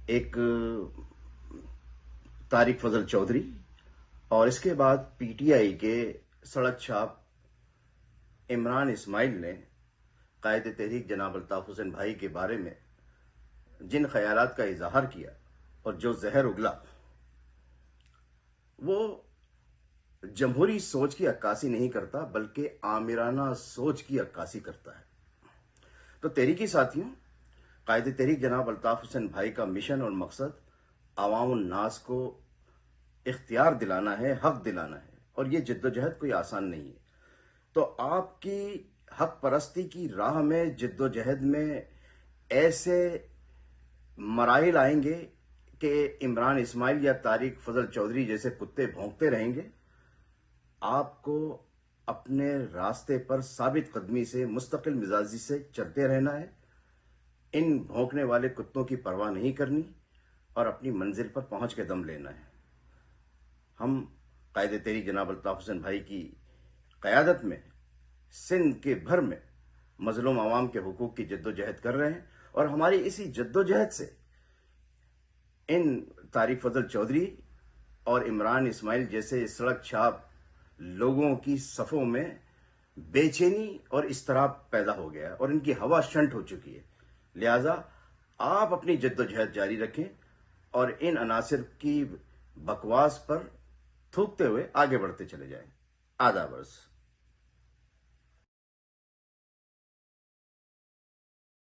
ایک طارق فضل چودھری اور اس کے بعد پی ٹی آئی کے سڑک چھاپ عمران اسماعیل نے قائد تحریک جناب الطاف حسین بھائی کے بارے میں جن خیالات کا اظہار کیا اور جو زہر اگلا وہ جمہوری سوچ کی عکاسی نہیں کرتا بلکہ آمرانہ سوچ کی عکاسی کرتا ہے۔ تو تحریکی ساتھیوں، قائد تحریک جناب الطاف حسین بھائی کا مشن اور مقصد عوام الناس کو اختیار دلانا ہے، حق دلانا ہے، اور یہ جدوجہد کوئی آسان نہیں ہے۔ تو آپ کی حق پرستی کی راہ میں جدوجہد میں ایسے مراحل آئیں گے کہ عمران اسماعیل یا طارق فضل چودھری جیسے کتے بھونکتے رہیں گے۔ آپ کو اپنے راستے پر ثابت قدمی سے، مستقل مزاجی سے چلتے رہنا ہے، ان بھونکنے والے کتوں کی پرواہ نہیں کرنی اور اپنی منزل پر پہنچ کے دم لینا ہے۔ ہم قائد تحریک جناب الطاف حسین بھائی کی قیادت میں سندھ کے بھر میں مظلوم عوام کے حقوق کی جدوجہد کر رہے ہیں، اور ہماری اسی جدوجہد سے ان طارق فضل چودھری اور عمران اسماعیل جیسے سڑک چھاپ لوگوں کی صفوں میں بے چینی اور اضطراب پیدا ہو گیا اور ان کی ہوا شنٹ ہو چکی ہے۔ لہذا آپ اپنی جدوجہد جاری رکھیں اور ان عناصر کی بکواس پر تھوکتے ہوئے آگے بڑھتے چلے جائیں۔ آداب عرض۔